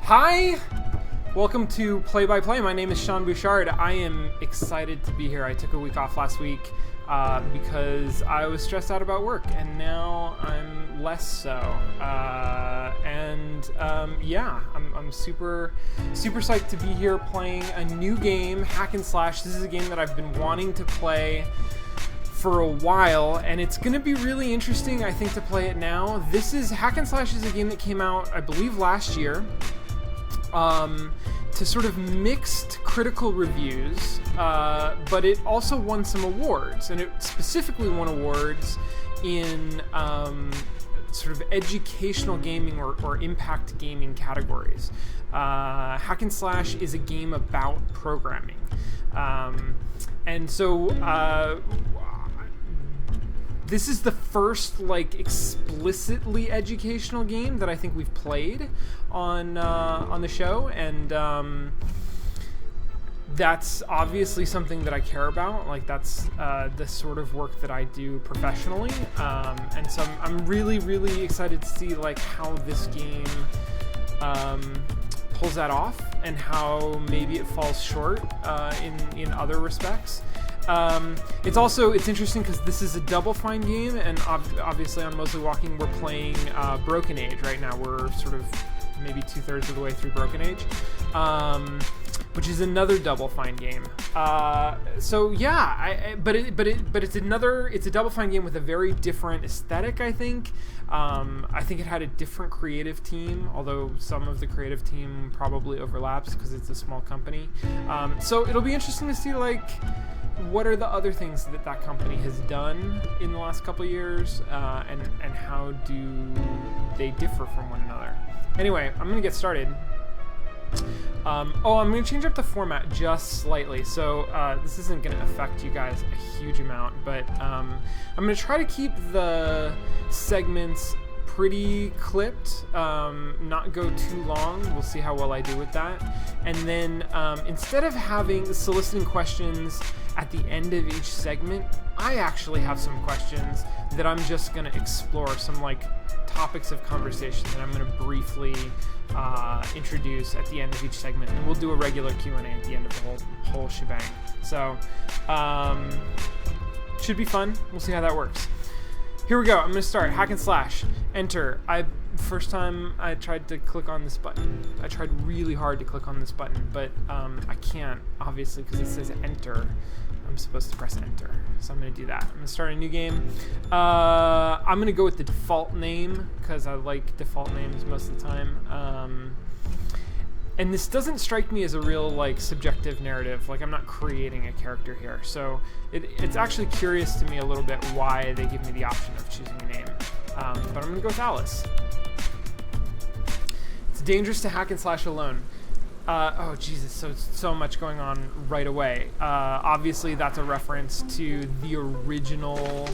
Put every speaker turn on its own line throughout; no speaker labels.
Hi! Welcome to Play by Play. My name is Sean Bouchard. I am excited to be here. I took a week off last week because I was stressed out about work, and now I'm less so. Yeah, I'm super psyched to be here playing a new game, Hack and Slash. This is a game that I've been wanting to play for a while, and it's going to be really interesting, I think, to play it now. Hack and Slash is a game that came out, I believe, last year. To sort of mixed critical reviews, but it also won some awards, and it specifically won awards in sort of educational gaming or impact gaming categories. Hack and Slash is a game about programming, and so this is the first explicitly educational game that I think we've played on the show, and that's obviously something that I care about. That's the sort of work that I do professionally, and so I'm really excited to see how this game pulls that off, and how maybe it falls short in other respects. It's interesting because this is a Double Fine game, and obviously on Mostly Walking we're playing Broken Age right now. We're sort of maybe 2/3 of the way through Broken Age, which is another Double Fine game. But it's a Double Fine game with a very different aesthetic, I think. I think it had a different creative team, although some of the creative team probably overlaps because it's a small company. So it'll be interesting to see what are the other things that company has done in the last couple of years, and how do they differ from one another. Anyway, I'm going to get started. I'm going to change up the format just slightly, so this isn't going to affect you guys a huge amount, but I'm going to try to keep the segments pretty clipped, not go too long. We'll see how well I do with that. And then instead of soliciting questions at the end of each segment, I actually have some questions that I'm just going to explore, some topics of conversation that I'm going to briefly introduce at the end of each segment, and we'll do a regular Q&A at the end of the whole shebang. So should be fun. We'll see how that works. Here we go. I'm going to start. Hack and Slash. Enter. First time I tried to click on this button. I tried really hard to click on this button, but I can't, obviously, because it says enter. I'm supposed to press enter. So I'm going to do that. I'm going to start a new game. I'm going to go with the default name, because I like default names most of the time. And this doesn't strike me as a real subjective narrative. I'm not creating a character here. So it's actually curious to me a little bit why they give me the option of choosing a name. But I'm going to go with Alice. It's dangerous to hack and slash alone. Oh Jesus, so much going on right away. Obviously that's a reference to the original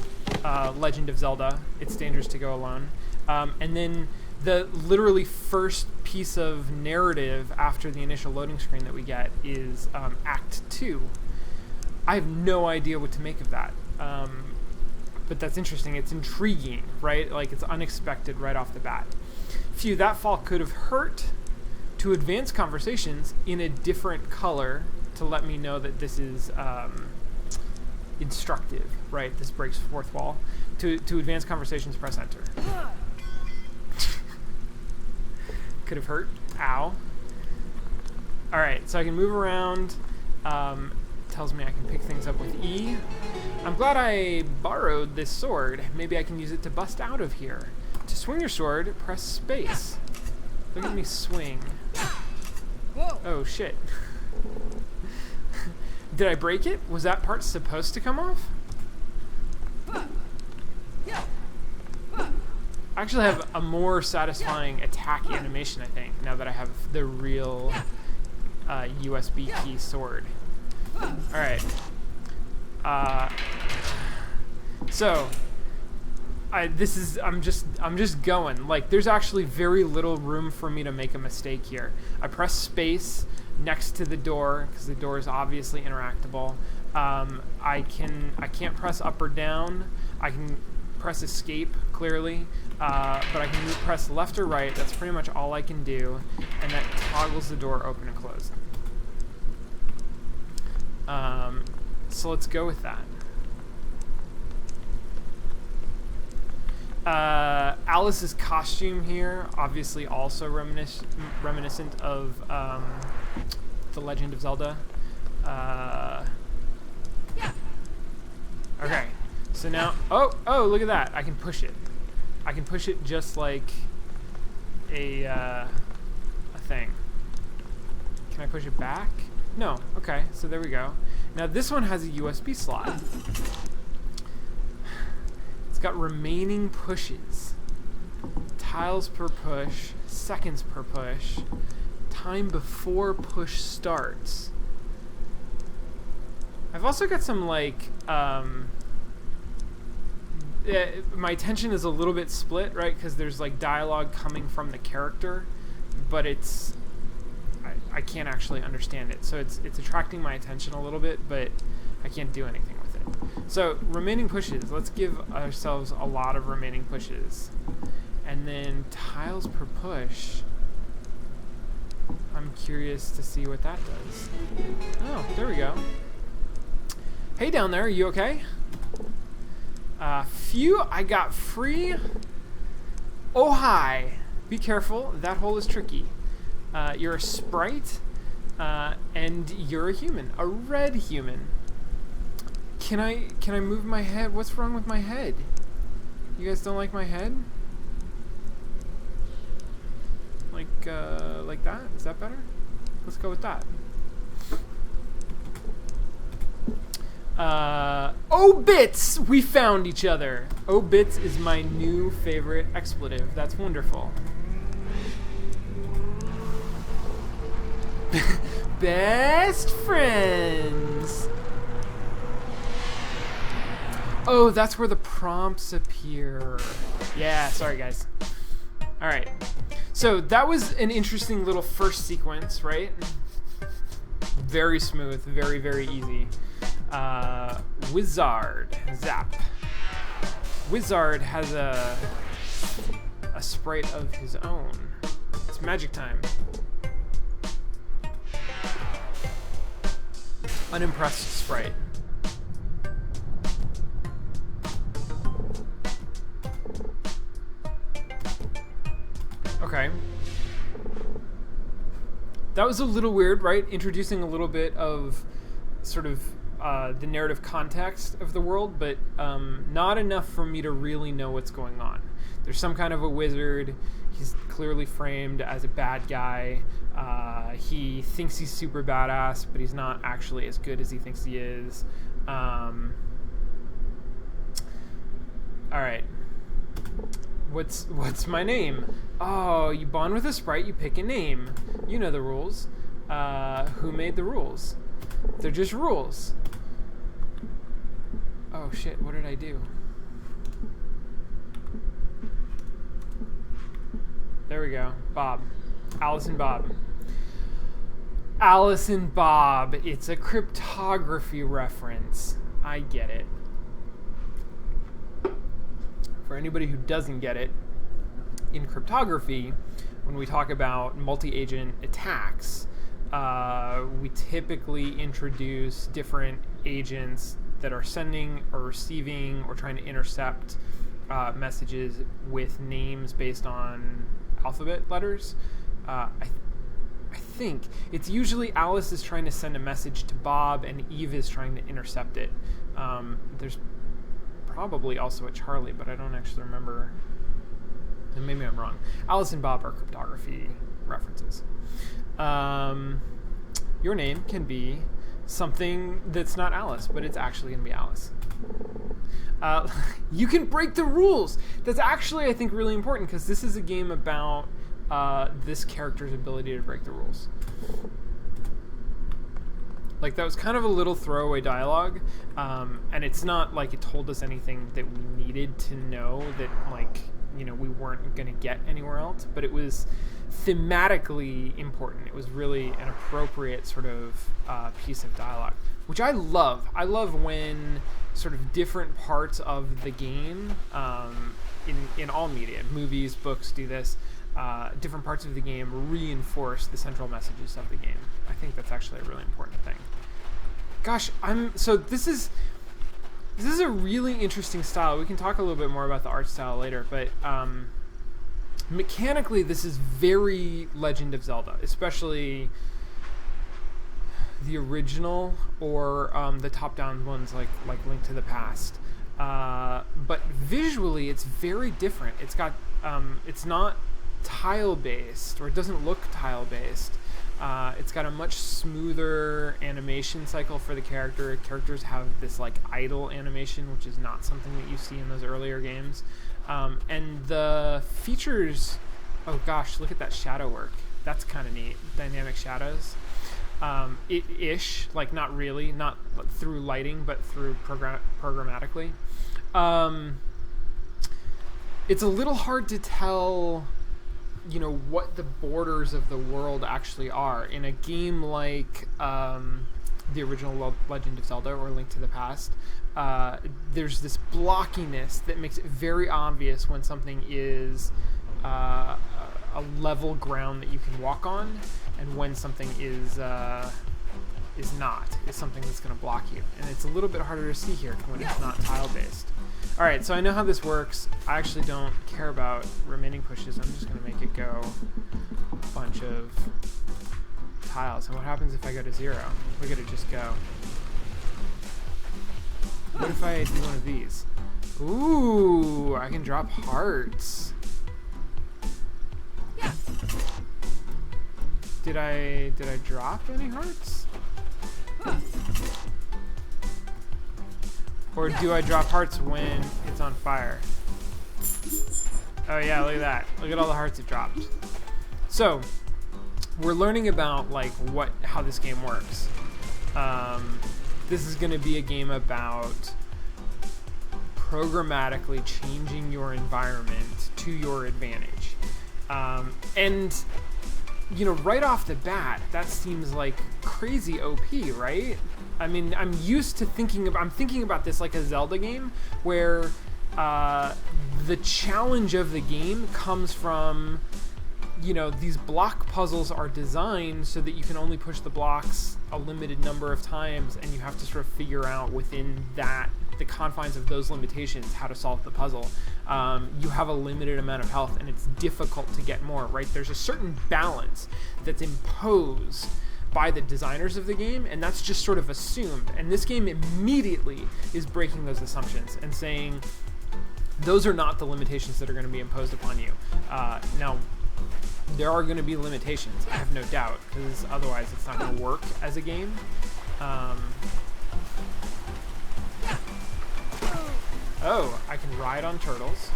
Legend of Zelda. It's dangerous to go alone. And then the literally first piece of narrative after the initial loading screen that we get is Act 2. I have no idea what to make of that. But that's interesting. It's intriguing, right? It's unexpected right off the bat. Phew, that fall could have hurt. To advance conversations in a different color to let me know that this is instructive, right? This breaks fourth wall. To advance conversations, press enter. Could have hurt. Ow. Alright, so I can move around. Tells me I can pick things up with E. I'm glad I borrowed this sword. Maybe I can use it to bust out of here. To swing your sword, press space. Look at me swing. Oh shit. Did I break it? Was that part supposed to come off? I actually have a more satisfying attack animation, I think, now that I have the real USB key sword. Alright. So I'm just going. There's actually very little room for me to make a mistake here. I press space next to the door because the door is obviously interactable. I can't press up or down. I can press escape clearly, but I can press left or right. That's pretty much all I can do. and that toggles the door open and closed. So let's go with that. Alice's costume here, obviously also reminiscent of The Legend of Zelda. Okay, so now, oh, look at that. I can push it. I can push it just like a thing. Can I push it back? No. Okay, so there we go. Now this one has a USB slot. It's got remaining pushes. Tiles per push, seconds per push, time before push starts. I've also got some like my attention is a little bit split, right? Because there's like dialogue coming from the character, but it's I can't actually understand it. So it's attracting my attention a little bit, but I can't do anything with it. So remaining pushes. Let's give ourselves a lot of remaining pushes, and then tiles per push. I'm curious to see what that does. Oh, there we go. Hey down there, are you okay? Phew, I got free. Oh hi. Be careful, that hole is tricky. You're a sprite, and you're a human, a red human. Can I move my head? What's wrong with my head? You guys don't like my head? Like that? Is that better? Let's go with that. Oh bits! We found each other. Oh bits is my new favorite expletive. That's wonderful. Best friends. Oh, that's where the prompts appear. Yeah, sorry guys. All right. So that was an interesting little first sequence, right? Very smooth, very, very easy. Wizard, zap. Wizard has a sprite of his own. It's magic time. Unimpressed sprite. Okay. That was a little weird, right? Introducing a little bit of sort of the narrative context of the world, but not enough for me to really know what's going on. There's some kind of a wizard. He's clearly framed as a bad guy. He thinks he's super badass, but he's not actually as good as he thinks he is. All right. What's my name? Oh, you bond with a sprite, you pick a name. You know the rules. Who made the rules? They're just rules. Oh shit, what did I do? There we go. Bob. Alice and Bob. Alice and Bob. It's a cryptography reference. I get it. For anybody who doesn't get it, in cryptography, when we talk about multi-agent attacks, we typically introduce different agents that are sending or receiving or trying to intercept messages with names based on alphabet letters. I think it's usually Alice is trying to send a message to Bob and Eve is trying to intercept it. There's probably also a Charlie, but I don't actually remember. And maybe I'm wrong. Alice and Bob are cryptography references. Your name can be something that's not Alice, but it's actually going to be Alice. You can break the rules. That's actually, I think, really important because this is a game about this character's ability to break the rules. Like, that was kind of a little throwaway dialogue, and it's not like it told us anything that we needed to know that, like, you know, we weren't going to get anywhere else, but it was thematically important. It was really an appropriate sort of piece of dialogue, which I love. I love when sort of different parts of the game, in all media, movies, books, do this, different parts of the game reinforce the central messages of the game. I think that's actually a really important thing. Gosh, so this is a really interesting style. We can talk a little bit more about the art style later, but mechanically this is very Legend of Zelda, especially the original or the top-down ones like Link to the Past. But visually it's very different. It's got it's not tile-based, or it doesn't look tile-based. It's got a much smoother animation cycle for the character. Characters have this like idle animation, which is not something that you see in those earlier games. And the features, oh gosh, look at that shadow work. That's kind of neat. Dynamic shadows. Ish, like not really, not through lighting, but through programmatically. It's a little hard to tell, what the borders of the world actually are. In a game like the original Legend of Zelda or Link to the Past, there's this blockiness that makes it very obvious when something is a level ground that you can walk on, and when something is something that's going to block you. And it's a little bit harder to see here when it's not tile-based. All right, so I know how this works. I actually don't care about remaining pushes. I'm just going to make it go a bunch of tiles. And what happens if I go to 0? Look at it just go. What if I do one of these? Ooh, I can drop hearts.
Yeah.
Did I drop any hearts? Or do I drop hearts when it's on fire? Oh yeah, look at that. Look at all the hearts it dropped. So, we're learning about how this game works. This is going to be a game about programmatically changing your environment to your advantage. And right off the bat, that seems like crazy OP, right? I mean, I'm used to thinking about this like a Zelda game where the challenge of the game comes from, these block puzzles are designed so that you can only push the blocks a limited number of times, and you have to sort of figure out within the confines of those limitations how to solve the puzzle. You have a limited amount of health, and it's difficult to get more, right? There's a certain balance that's imposed by the designers of the game, and that's just sort of assumed. And this game immediately is breaking those assumptions and saying, those are not the limitations that are going to be imposed upon you. Now, there are going to be limitations, I have no doubt, because otherwise it's not going to work as a game. Oh, I can ride on turtles.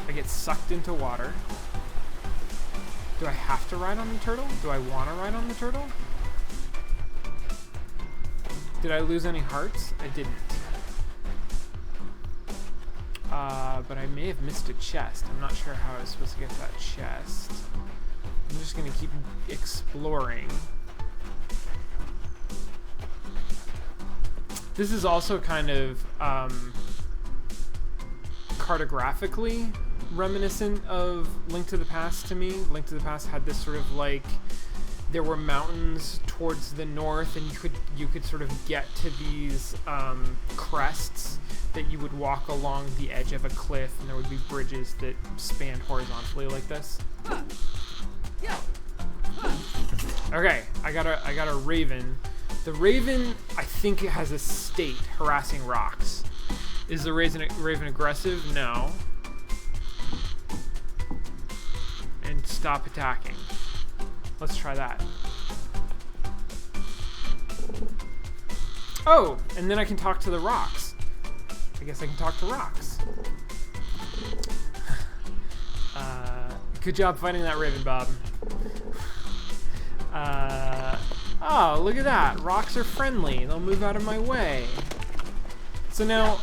I get sucked into water. Do I have to ride on the turtle? Do I want to ride on the turtle? Did I lose any hearts? I didn't. But I may have missed a chest. I'm not sure how I was supposed to get to that chest. I'm just going to keep exploring. This is also kind of cartographically reminiscent of Link to the Past to me. Link to the Past had this sort of there were mountains towards the north, and you could sort of get to these crests that you would walk along the edge of a cliff, and there would be bridges that spanned horizontally like this. Okay, I got a raven. The raven, I think it has a state harassing rocks. Is the raven aggressive? No. And stop attacking. Let's try that. Oh, and then I can talk to the rocks. I guess I can talk to rocks. Good job finding that raven, Bob. Oh, look at that. Rocks are friendly. They'll move out of my way. So now,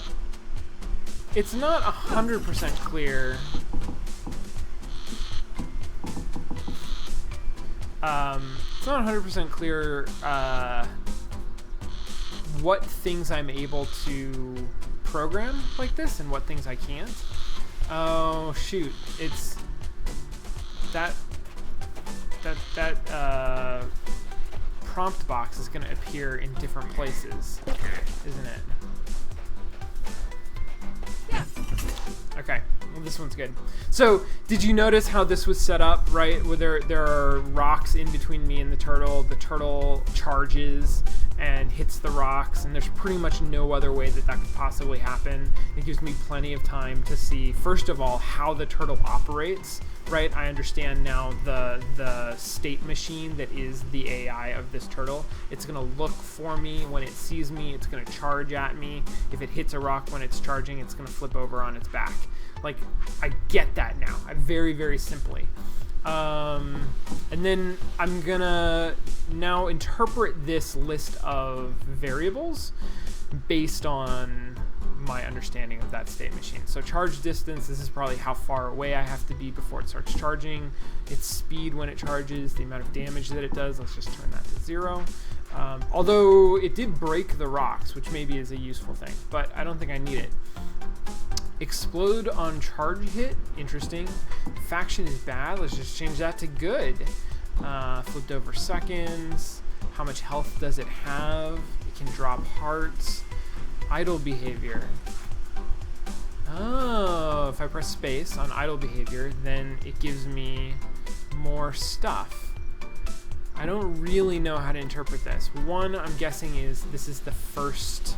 it's not 100% clear. It's not 100% clear what things I'm able to program like this and what things I can't. Oh, shoot. that prompt box is going to appear in different places, isn't it?
Yeah.
Okay, well, this one's good. So, did you notice how this was set up, right? Where there are rocks in between me and the turtle. The turtle charges and hits the rocks, and there's pretty much no other way that could possibly happen. It gives me plenty of time to see, first of all, how the turtle operates, right? I understand now the state machine that is the AI of this turtle. It's going to look for me when it sees me. It's going to charge at me. If it hits a rock when it's charging, it's going to flip over on its back. Like, I get that now. Very, very simply. And then I'm going to now interpret this list of variables based on my understanding of that state machine. So charge distance, this is probably how far away I have to be before it starts charging. Its speed when it charges, the amount of damage that it does. Let's just turn that to 0. Although it did break the rocks, which maybe is a useful thing, but I don't think I need it. Explode on charge hit, interesting. Faction is bad, let's just change that to good. Flipped over seconds. How much health does it have? It can drop hearts. Idle behavior. Oh, if I press space on idle behavior, then it gives me more stuff. I don't really know how to interpret this. One, I'm guessing this is the first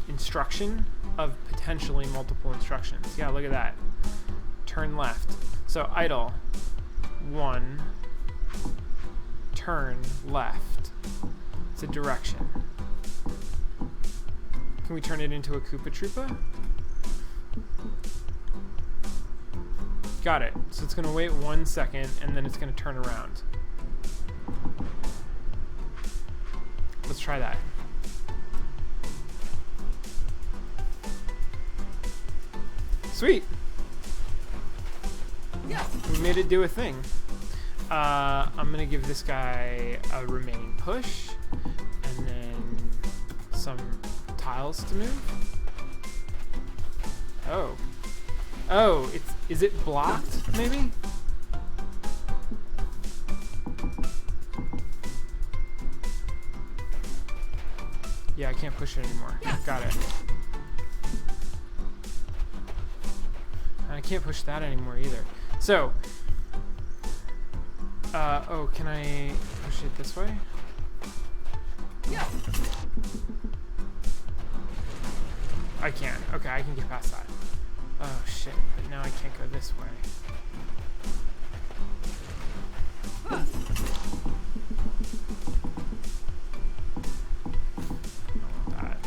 instruction of potentially multiple instructions. Yeah, look at that. Turn left. So idle. 1. Turn left. It's a direction. Can we turn it into a Koopa Troopa? Got it. So it's going to wait 1 second, and then it's going to turn around. Let's try that. Sweet.
Yeah.
We made it do a thing. I'm going to give this guy a remaining push, and then some tiles to move. Oh. Oh, is it blocked, maybe? Yeah, I can't push it anymore.
Yeah.
Got it. And I can't push that anymore either. So, oh, can I push it this way?
Yeah.
I can. Okay, I can get past that. Oh, shit. But now I can't go this way.
Huh.
I want that.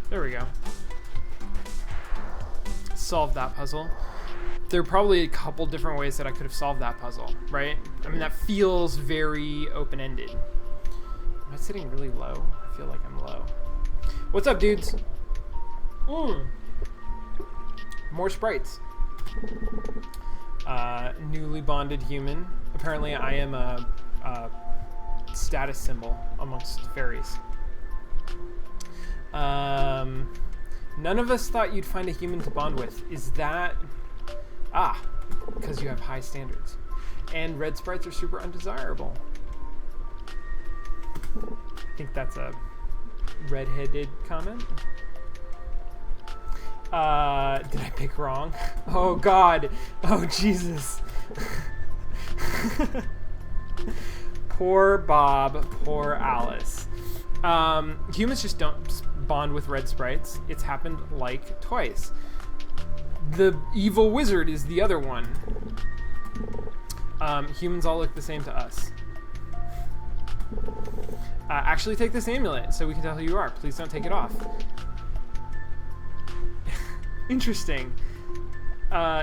There we go. Solved that puzzle. There are probably a couple different ways that I could have solved that puzzle, right? I mean, that feels very open-ended. Am I sitting really low? I feel like I'm low. What's up, dudes? More sprites. Newly bonded human. Apparently, I am a status symbol amongst fairies. None of us thought you'd find a human to bond with. Is that... Ah, because you have high standards. And red sprites are super undesirable. I think that's a red-headed comment. Did I pick wrong? Oh, God. Oh, Jesus. Poor Bob. Poor Alice. Humans just don't bond with red sprites. It's happened like twice. The evil wizard is the other one. Humans all look the same to us. Actually take this amulet so we can tell who you are. Please don't take it off. Interesting.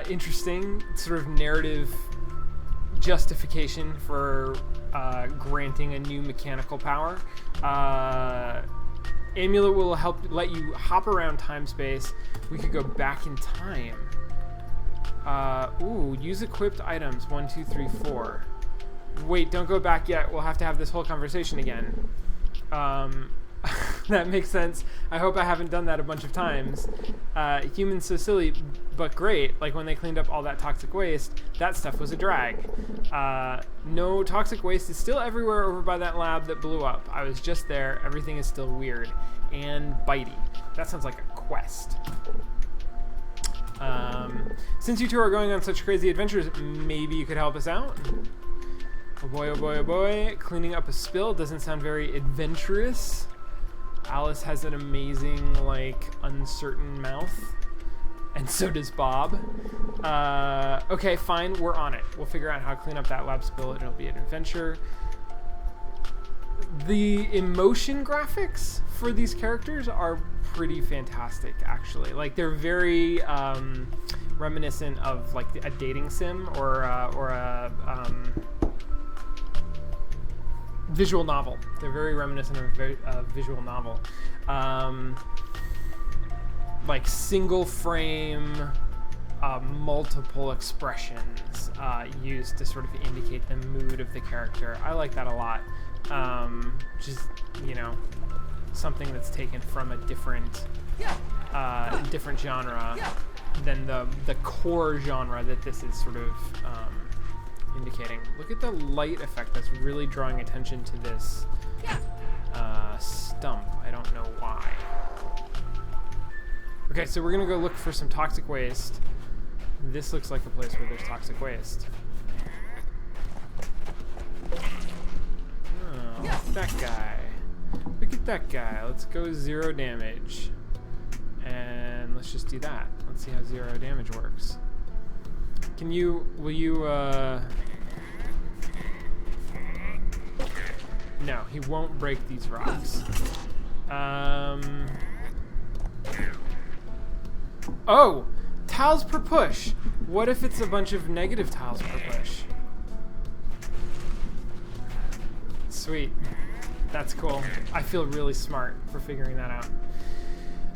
Interesting sort of narrative justification for granting a new mechanical power. Amulet will help let you hop around time space. We could go back in time. Ooh, use equipped items. 1, 2, 3, 4. Wait, don't go back yet. We'll have to have this whole conversation again. That makes sense. I hope I haven't done that a bunch of times. Humans so silly, but great. Like when they cleaned up all that toxic waste, that stuff was a drag. No, toxic waste is still everywhere over by that lab that blew up. I was just there. Everything is still weird and bitey. That sounds like a quest. Since you two are going on such crazy adventures, maybe you could help us out? Oh boy, oh boy, oh boy. Cleaning up a spill doesn't sound very adventurous. Alice has an amazing, like, uncertain mouth. And so does Bob. Okay, fine, we're on it. We'll figure out how to clean up that lab spill. It'll be an adventure. The emotion graphics for these characters are pretty fantastic, actually. Like, they're very reminiscent of, like, a dating sim or a visual novel. They're very reminiscent of a visual novel. Like single frame, multiple expressions used to sort of indicate the mood of the character. I like that a lot. Just, you know, something that's taken from a different different genre than the core genre that this is sort of indicating. Look at the light effect that's really drawing attention to this stump. I don't know why. Okay, so we're gonna go look for some toxic waste. This looks like a place where there's toxic waste. Oh, look at that guy. Look at that guy. Let's go 0 damage. And let's just do that. Let's see how 0 damage works. Will you, no, he won't break these rocks. Oh! Tiles per push! What if it's a bunch of negative tiles per push? Sweet. That's cool. I feel really smart for figuring that out.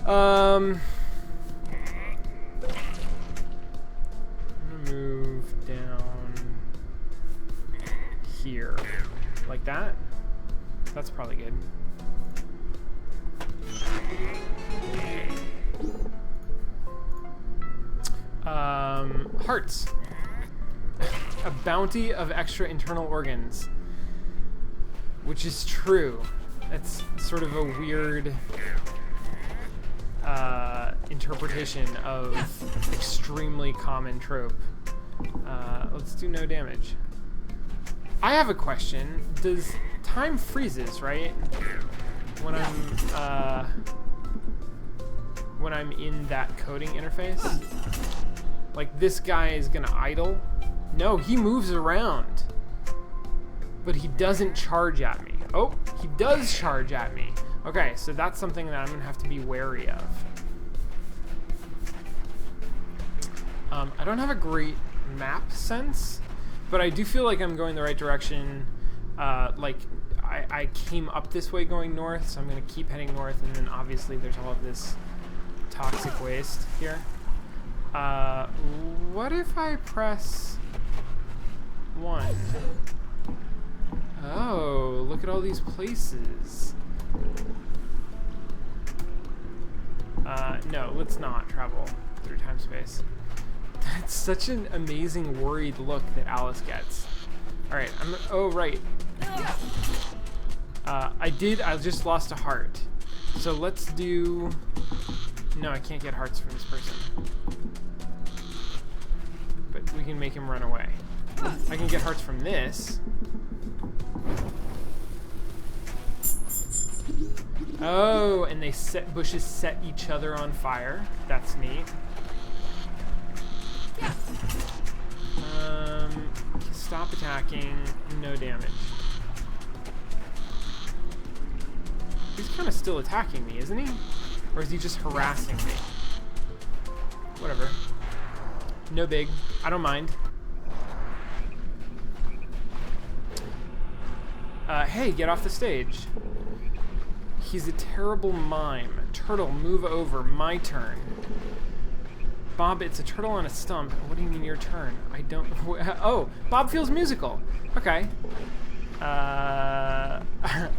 I'm gonna move down here. Like that? That's probably good. Hearts. A bounty of extra internal organs. Which is true. That's sort of a weird interpretation of extremely common trope. Let's do no damage. I have a question. Does time freezes, right? When I'm in that coding interface? Like, this guy is gonna idle? No, he moves around. But he doesn't charge at me. Oh, he does charge at me. Okay, so that's something that I'm gonna have to be wary of. I don't have a great map sense, but I do feel like I'm going the right direction. Like, I came up this way going north, so I'm gonna keep heading north, and then obviously there's all of this toxic waste here. What if I press 1? Oh, look at all these places. No, let's not travel through time space. That's such an amazing worried look that Alice gets. Alright, oh, right. I just lost a heart. So let's do... No, I can't get hearts from this person. But we can make him run away. I can get hearts from this. Oh, and bushes set each other on fire. That's neat. Stop attacking. No damage. He's kind of still attacking me, isn't he? Or is he just harassing me? Whatever. No big. I don't mind. Hey, get off the stage. He's a terrible mime. Turtle, move over. My turn. Bob, it's a turtle on a stump. What do you mean your turn? I don't... Oh, Bob feels musical. Okay.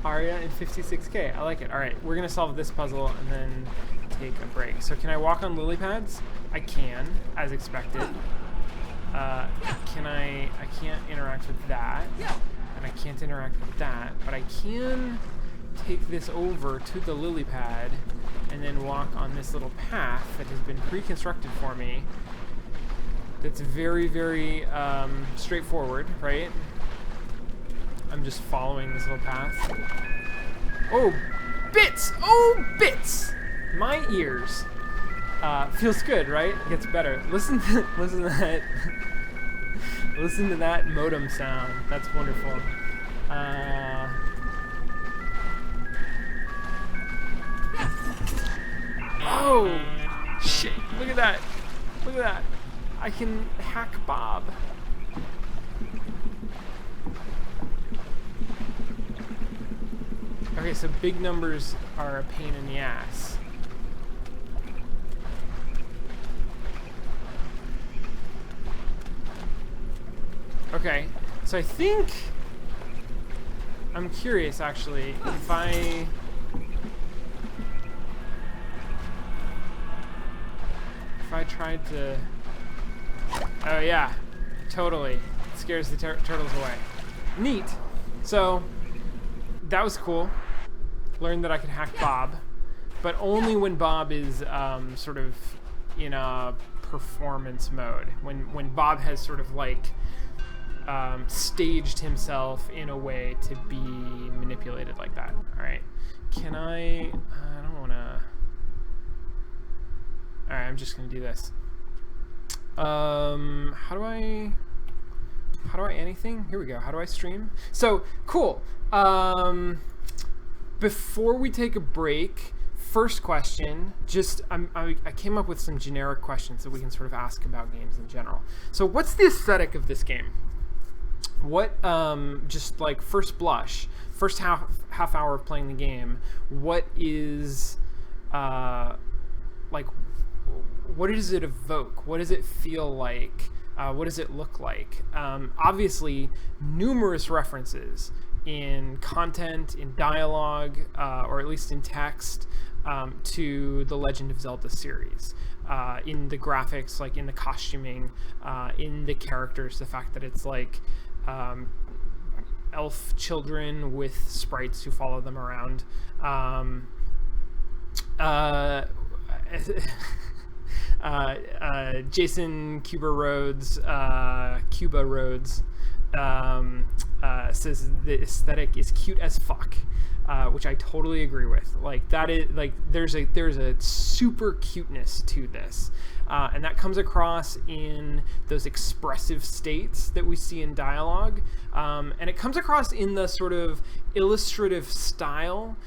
Aria in 56K. I like it. All right, we're gonna solve this puzzle and then take a break. So can I walk on lily pads? I can, as expected. Can I can't interact with that, and I can't interact with that, but I can take this over to the lily pad and then walk on this little path that has been pre-constructed for me. That's very, very straightforward, right? I'm just following this little path. Oh, bits! Oh, bits! My ears. Feels good, right? It gets better. Listen to that. Listen to that modem sound. That's wonderful. Oh, shit! Look at that! Look at that! I can hack Bob. Okay, so big numbers are a pain in the ass. Okay, so I think I'm curious actually if I tried to. Oh yeah, totally. It scares the turtles away. Neat. So that was cool. Learned that I could hack Bob, but only when Bob is sort of in a performance mode. When Bob has sort of like staged himself in a way to be manipulated like that. All right. Can I don't want to. All right, I'm just gonna do this. How do I anything? Here we go. How do I stream? So cool. Before we take a break, first question. Just I came up with some generic questions that we can sort of ask about games in general. So what's the aesthetic of this game? What just like first blush, first half hour of playing the game, what is like, what does it evoke? What does it feel like? What does it look like? Obviously, numerous references in content, in dialogue, or at least in text, to the Legend of Zelda series. In the graphics, like in the costuming, in the characters, the fact that it's like elf children with sprites who follow them around. Jason Cuba Rhodes says the aesthetic is cute as fuck, which I totally agree with. Like that is like there's a super cuteness to this, and that comes across in those expressive states that we see in dialogue, and it comes across in the sort of illustrative style,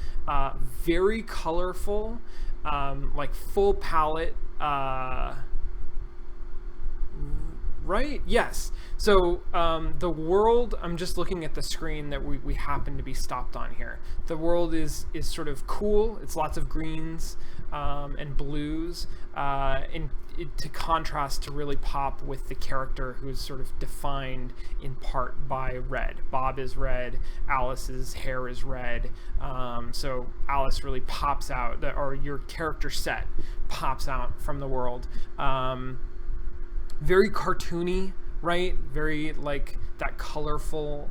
very colorful, like full palette. Right? Yes. So the world, I'm just looking at the screen that we happen to be stopped on here. The world is sort of cool. It's lots of greens and blues, to contrast to really pop with the character who's sort of defined in part by red. Bob is red. Alice's hair is red. So Alice really pops out, or your character set pops out from the world. Very cartoony, right? Very like that colorful,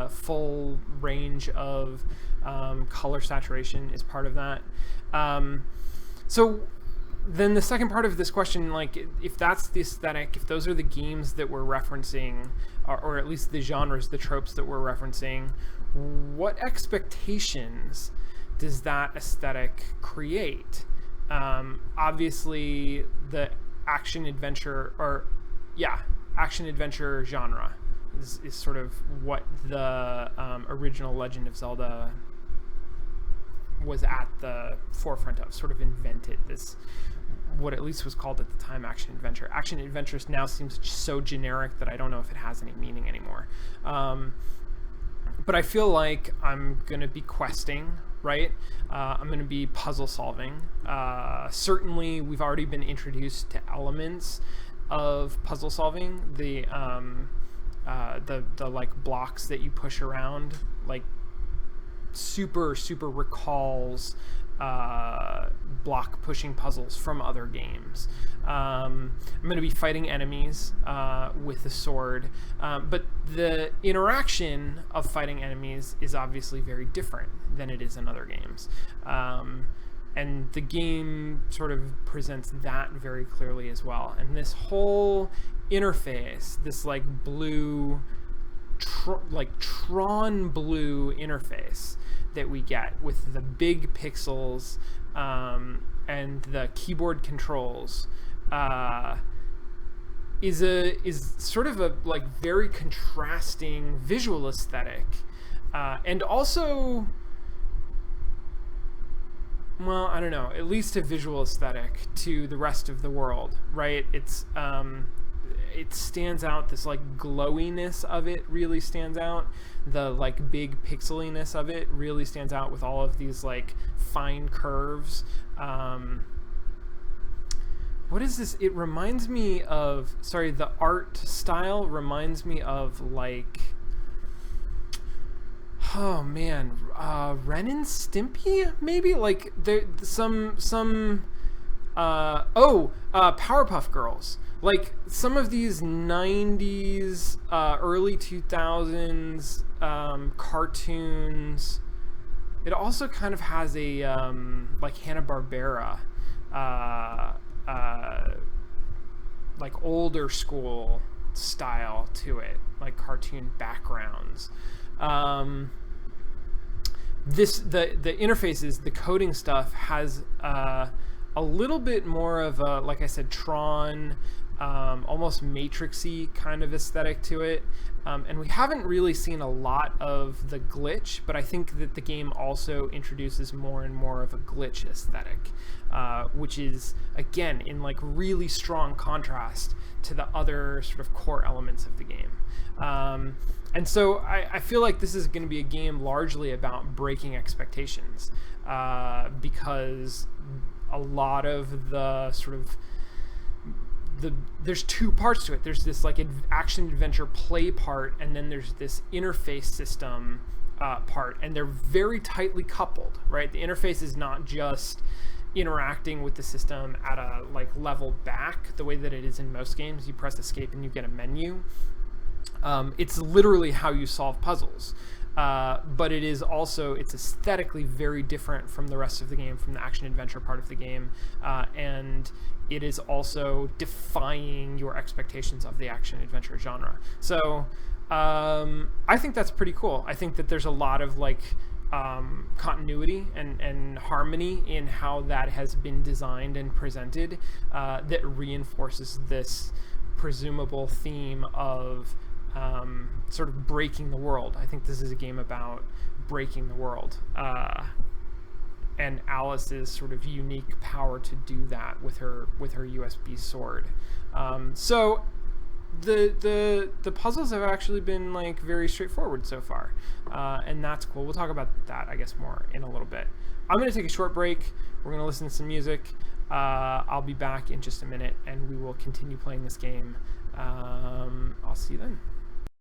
full range of color saturation is part of that. So then the second part of this question, like if that's the aesthetic, if those are the games that we're referencing, or at least the genres, the tropes that we're referencing, what expectations does that aesthetic create? Obviously the action adventure genre is sort of what the original Legend of Zelda was at the forefront of, sort of invented this, what at least was called at the time action adventure. Action adventure now seems so generic that I don't know if it has any meaning anymore. But I feel like I'm gonna be questing, right? I'm going to be puzzle solving. Certainly, we've already been introduced to elements of puzzle solving. the like blocks that you push around, like super recalls block pushing puzzles from other games. I'm going to be fighting enemies with the sword, but the interaction of fighting enemies is obviously very different than it is in other games. And the game sort of presents that very clearly as well. And this whole interface, this like blue, like Tron blue interface that we get with the big pixels and the keyboard controls is sort of a like very contrasting visual aesthetic, and also, well, I don't know, at least a visual aesthetic to the rest of the world, right? It stands out. This like glowiness of it really stands out. The like big pixeliness of it really stands out with all of these like fine curves. What is this? It reminds me of, the art style reminds me of like, oh man, Ren and Stimpy maybe, like there Powerpuff Girls. Like some of these 90s, early 2000s cartoons. It also kind of has a like Hanna-Barbera, like older school style to it, like cartoon backgrounds. The interfaces, the coding stuff has a little bit more of a, like I said, Tron, almost Matrixy kind of aesthetic to it. And we haven't really seen a lot of the glitch, but I think that the game also introduces more and more of a glitch aesthetic, which is, again, in like really strong contrast to the other sort of core elements of the game. And so I feel like this is going to be a game largely about breaking expectations, because a lot of the sort of there's two parts to it. There's this like action adventure play part, and then there's this interface system part, and they're very tightly coupled, right? The interface is not just interacting with the system at a like level back the way that it is in most games. You press escape and you get a menu. It's literally how you solve puzzles. But it is also, it's aesthetically very different from the rest of the game, from the action adventure part of the game, and it is also defying your expectations of the action adventure genre. So I think that's pretty cool. I think that there's a lot of like continuity and harmony in how that has been designed and presented, that reinforces this presumable theme of sort of breaking the world. I think this is a game about breaking the world, and Alice's sort of unique power to do that with her USB sword. So the puzzles have actually been like very straightforward so far, and that's cool. We'll talk about that, I guess, more in a little bit. I'm going to take a short break. We're going to listen to some music. I'll be back in just a minute, and we will continue playing this game. I'll see you then.